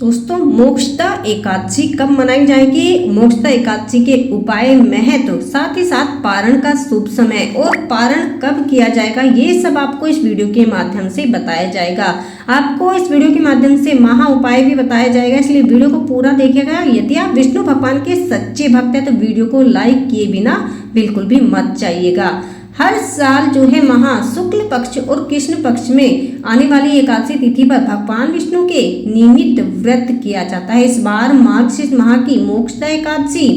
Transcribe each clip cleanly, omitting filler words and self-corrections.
दोस्तों मोक्षदा एकादशी कब मनाई जाएगी, मोक्षदा एकादशी के उपाय, महत्व, साथ ही साथ पारण का शुभ समय और पारण कब किया जाएगा, ये सब आपको इस वीडियो के माध्यम से बताया जाएगा। आपको इस वीडियो के माध्यम से महा उपाय भी बताया जाएगा, इसलिए वीडियो को पूरा देखिएगा। यदि आप विष्णु भगवान के सच्चे भक्त हैं तो वीडियो को लाइक किए बिना बिल्कुल भी मत जाइएगा। हर साल जो है महा शुक्ल पक्ष और कृष्ण पक्ष में आने वाली एकादशी तिथि पर भगवान विष्णु के नियमित व्रत किया जाता है। इस बार मार्गशीर्ष माह की मोक्षदा एकादशी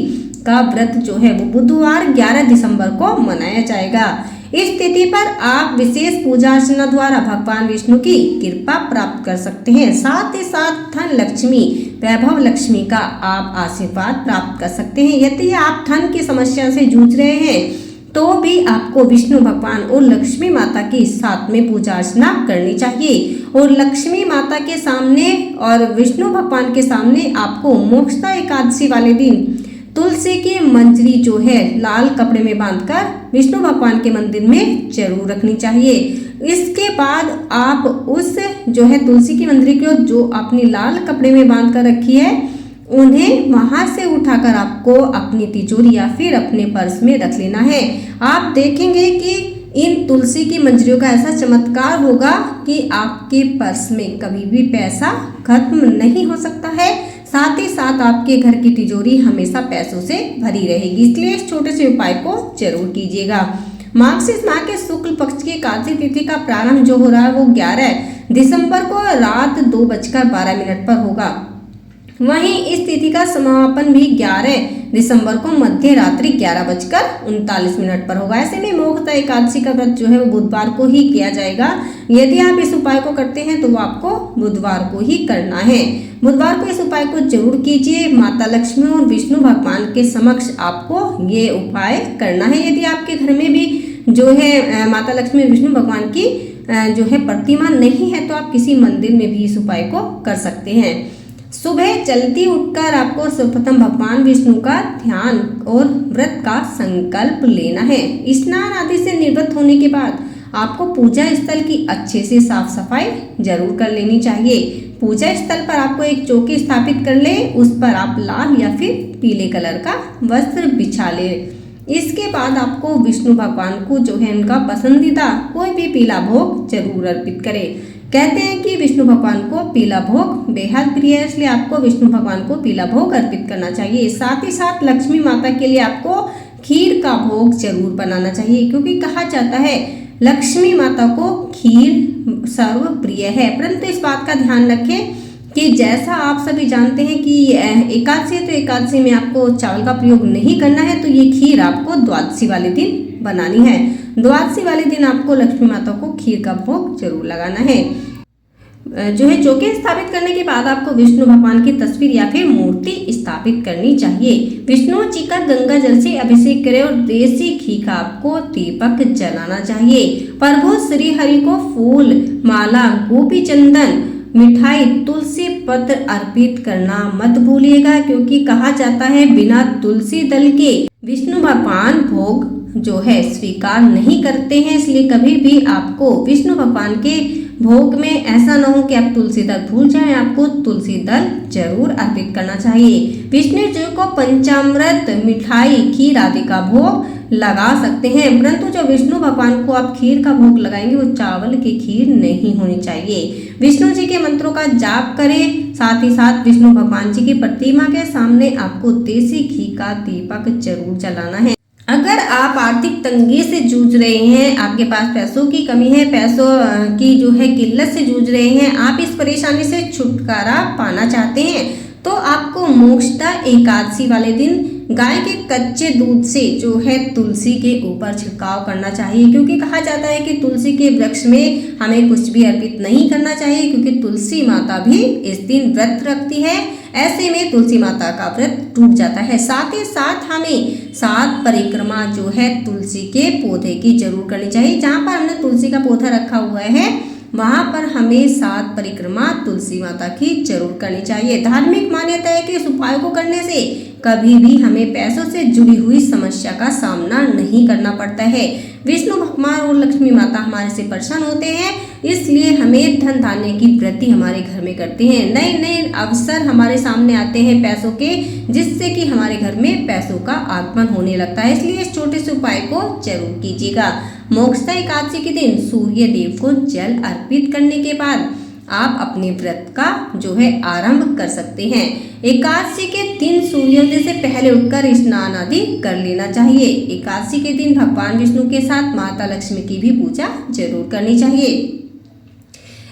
का व्रत जो है वो बुधवार 11 दिसंबर को मनाया जाएगा। इस तिथि पर आप विशेष पूजा अर्चना द्वारा भगवान विष्णु की कृपा प्राप्त कर सकते हैं। साथ ही साथ धन लक्ष्मी, वैभव लक्ष्मी का आप आशीर्वाद प्राप्त कर सकते हैं। यदि आप धन की समस्या से जूझ रहे हैं तो भी आपको विष्णु भगवान और लक्ष्मी माता की साथ में पूजा अर्चना करनी चाहिए। और लक्ष्मी माता के सामने और विष्णु भगवान के सामने आपको मोक्षदा एकादशी वाले दिन तुलसी की मंजरी जो है लाल कपड़े में बांधकर विष्णु भगवान के मंदिर में जरूर रखनी चाहिए। इसके बाद आप उस जो है तुलसी की मंजरी को जो अपनी लाल कपड़े में बांध कर रखी है उन्हें वहां से उठाकर आपको अपनी तिजोरी या फिर अपने पर्स में रख लेना है। आप देखेंगे कि इन तुलसी की मंजरियों का ऐसा चमत्कार होगा कि आपके पर्स में कभी भी पैसा खत्म नहीं हो सकता है। साथ ही साथ आपके घर की तिजोरी हमेशा पैसों से भरी रहेगी। इसलिए इस छोटे से उपाय को जरूर कीजिएगा। मार्गशीर्ष माह के शुक्ल पक्ष की एकादशी तिथि का प्रारंभ जो हो रहा है वो 11 दिसंबर को रात 2:12 पर होगा। वहीं इस तिथि का समापन भी 11 दिसंबर को मध्य रात्रि 11:39 पर होगा। ऐसे में मोक्षदा एकादशी का व्रत जो है वो बुधवार को ही किया जाएगा। यदि आप इस उपाय को करते हैं तो वो आपको बुधवार को ही करना है। बुधवार को इस उपाय को जरूर कीजिए। माता लक्ष्मी और विष्णु भगवान के समक्ष आपको ये उपाय करना है। यदि आपके घर में भी जो है माता लक्ष्मी और विष्णु भगवान की जो है प्रतिमा नहीं है तो आप किसी मंदिर में भी इस उपाय को कर सकते हैं। सुबह जल्दी उठकर आपको सर्वप्रथम भगवान विष्णु का ध्यान और व्रत का संकल्प लेना है। स्नान आदि से निवृत्त होने के बाद आपको पूजा स्थल की अच्छे से साफ सफाई जरूर कर लेनी चाहिए। पूजा स्थल पर आपको एक चौकी स्थापित कर ले, उस पर आप लाल या फिर पीले कलर का वस्त्र बिछा ले। इसके बाद आपको विष्णु भगवान को जो है उनका पसंदीदा कोई भी पीला भोग जरूर अर्पित करें। कहते हैं कि विष्णु भगवान को पीला भोग बेहद प्रिय है, इसलिए आपको विष्णु भगवान को पीला भोग अर्पित करना चाहिए। साथ ही साथ लक्ष्मी माता के लिए आपको खीर का भोग जरूर बनाना चाहिए, क्योंकि कहा जाता है लक्ष्मी माता को खीर सर्व प्रिय है। परंतु इस बात का ध्यान रखें कि जैसा आप सभी जानते हैं कि एकादशी है तो एकादशी में आपको चावल का प्रयोग नहीं करना है, तो ये खीर आपको द्वादशी वाले दिन बनानी है। द्वादशी वाले दिन आपको लक्ष्मी माता को खीर का भोग जरूर लगाना है। जो है चौकी स्थापित करने के बाद आपको विष्णु भगवान की तस्वीर या फिर मूर्ति स्थापित करनी चाहिए। विष्णु जी का गंगा जल से अभिषेक करें और देसी घी का आपको दीपक जलाना चाहिए। प्रभु श्री हरि को फूल, माला, गोपी चंदन, मिठाई, तुलसी पत्र अर्पित करना मत भूलिएगा, क्योंकि कहा जाता है बिना तुलसी दल के विष्णु भगवान भोग जो है स्वीकार नहीं करते हैं। इसलिए कभी भी आपको विष्णु भगवान के भोग में ऐसा न हो कि आप तुलसी दल भूल जाएं, आपको तुलसी दल जरूर अर्पित करना चाहिए। विष्णु जी को पंचामृत, मिठाई, खीर आदि का भोग लगा सकते हैं, परंतु जो विष्णु भगवान को आप खीर का भोग लगाएंगे वो चावल की खीर नहीं होनी चाहिए। विष्णु जी के मंत्रों का जाप करें। साथ ही साथ विष्णु भगवान जी की प्रतिमा के सामने आपको देसी घी का दीपक जरूर जलाना है। अगर आप आर्थिक तंगी से जूझ रहे हैं, आपके पास पैसों की कमी है, पैसों की जो है किल्लत से जूझ रहे हैं, आप इस परेशानी से छुटकारा पाना चाहते हैं, तो आपको मोक्षदा एकादशी वाले दिन गाय के कच्चे दूध से जो है तुलसी के ऊपर छिड़काव करना चाहिए, क्योंकि कहा जाता है कि तुलसी के वृक्ष में हमें कुछ भी अर्पित नहीं करना चाहिए, क्योंकि तुलसी माता भी इस दिन व्रत रखती है। ऐसे में तुलसी माता का व्रत टूट जाता है। साथ ही साथ हमें 7 परिक्रमा जो है तुलसी के पौधे की जरूर करनी चाहिए। जहाँ पर हमने तुलसी का पौधा रखा हुआ है वहां पर हमें 7 परिक्रमा तुलसी माता की जरूर करनी चाहिए। धार्मिक मान्यता है कि इस उपाय को करने से कभी भी हमें पैसों से जुड़ी हुई समस्या का सामना नहीं करना पड़ता है। विष्णु भगवान और लक्ष्मी माता हमारे से प्रसन्न होते हैं। इसलिए हमें धन धान्य की वृद्धि हमारे घर में करते हैं। नए नए अवसर हमारे सामने आते हैं पैसों के, जिससे कि हमारे घर में पैसों का आगमन होने लगता है। इसलिए इस छोटे से उपाय को जरूर कीजिएगा। मोक्षदा एकादशी के दिन सूर्य देव को जल अर्पित करने के बाद आप अपने व्रत का जो है आरंभ कर सकते हैं। एकादशी के दिन सूर्योदय से पहले उठकर स्नान आदि कर लेना चाहिए। एकादशी के दिन भगवान विष्णु के साथ माता लक्ष्मी की भी पूजा जरूर करनी चाहिए।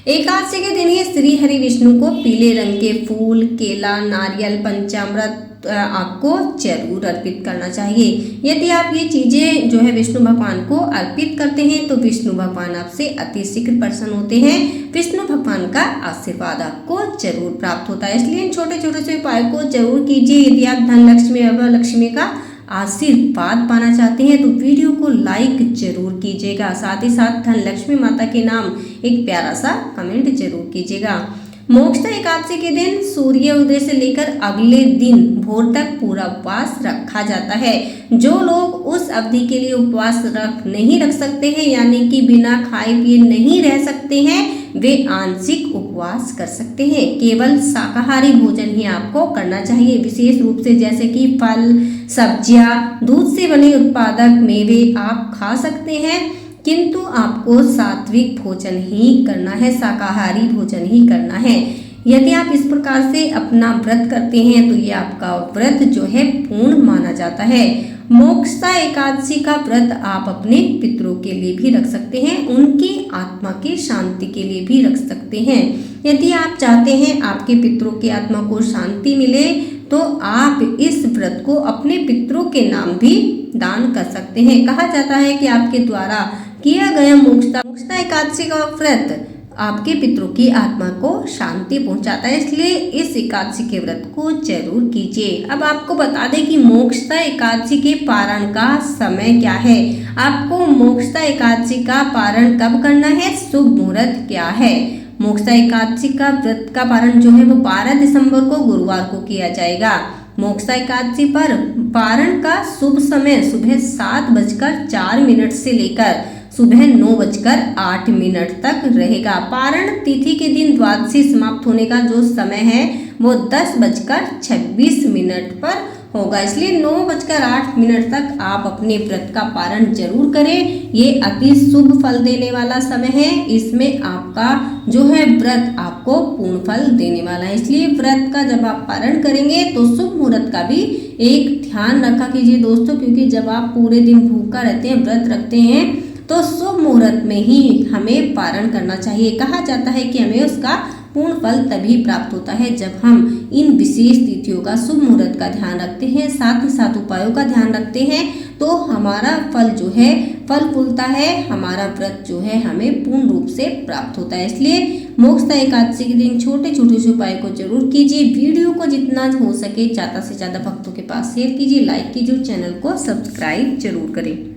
एकादशी के दिन ही श्री हरि विष्णु को पीले रंग के फूल, केला, नारियल, पंचामृत आपको जरूर अर्पित करना चाहिए। यदि आप ये चीजें जो है विष्णु भगवान को अर्पित करते हैं तो विष्णु भगवान आपसे अति शीघ्र प्रसन्न होते हैं। विष्णु भगवान का आशीर्वाद आपको जरूर प्राप्त होता है। इसलिए इन छोटे छोटे से उपाय को जरूर कीजिए। यदि आप धन लक्ष्मी एवं लक्ष्मी का आशीर्वाद पाना चाहते हैं तो वीडियो को लाइक जरूर कीजिएगा। साथ ही साथ धन लक्ष्मी माता के नाम एक प्यारा सा कमेंट जरूर कीजिएगा। मोक्षदा एकादशी के दिन सूर्य उदय से लेकर अगले दिन भोर तक पूरा उपवास रखा जाता है। जो लोग उस अवधि के लिए उपवास नहीं रख सकते हैं, यानी कि बिना खाए पिए नहीं रह सकते हैं, वे आंशिक उपवास कर सकते हैं। केवल शाकाहारी भोजन ही आपको करना चाहिए। विशेष रूप से जैसे कि फल, सब्जियां, दूध से बने उत्पादक मेवे आप खा सकते हैं, किंतु आपको सात्विक भोजन ही करना है, शाकाहारी भोजन ही करना है। यदि आप इस प्रकार से अपना व्रत करते हैं तो ये आपका व्रत जो है पूर्ण माना जाता है। मोक्षदा एकादशी का व्रत आप अपने पितरों के लिए भी रख सकते हैं, उनकी आत्मा की शांति के लिए भी रख सकते हैं। यदि आप चाहते हैं आपके पितरों की आत्मा को शांति मिले तो आप इस व्रत को अपने पितरों के नाम भी दान कर सकते हैं। कहा जाता है कि आपके द्वारा किया गया मोक्षदा एकादशी का व्रत आपके पितरों की आत्मा को शांति पहुंचाता है। इसलिए इस एकादशी के व्रत को जरूर कीजिए। अब आपको बता दें कि मोक्षदा एकादशी के पारण का समय क्या है। आपको मोक्षदा एकादशी का पारण कब करना है, शुभ मुहूर्त क्या है। मोक्षदा एकादशी का व्रत का पारण जो है वो 12 दिसंबर को गुरुवार को किया जाएगा। मोक्षदा एकादशी पर पारण का शुभ समय सुबह 7:04 से लेकर सुबह 9:08 तक रहेगा। पारण तिथि के दिन द्वादशी समाप्त होने का जो समय है वो 10:26 पर होगा। इसलिए 9:08 तक आप अपने व्रत का पारण जरूर करें। ये अति शुभ फल देने वाला समय है। इसमें आपका जो है व्रत आपको पूर्ण फल देने वाला है। इसलिए व्रत का जब आप पारण करेंगे तो शुभ मुहूर्त का भी एक ध्यान रखा कीजिए दोस्तों, क्योंकि जब आप पूरे दिन भूखा रहते हैं, व्रत रखते हैं, तो शुभ मुहूर्त में ही हमें पारण करना चाहिए। कहा जाता है कि हमें उसका पूर्ण फल तभी प्राप्त होता है जब हम इन विशेष तिथियों का, शुभ मुहूर्त का ध्यान रखते हैं, साथ ही साथ उपायों का ध्यान रखते हैं, तो हमारा फल जो है फल फूलता है, हमारा व्रत जो है हमें पूर्ण रूप से प्राप्त होता है। इसलिए मोक्षदा एकादशी के दिन छोटे छोटे से उपाय को जरूर कीजिए। वीडियो को जितना हो सके ज़्यादा से ज़्यादा भक्तों के पास शेयर कीजिए, लाइक कीजिए, चैनल को सब्सक्राइब जरूर करें।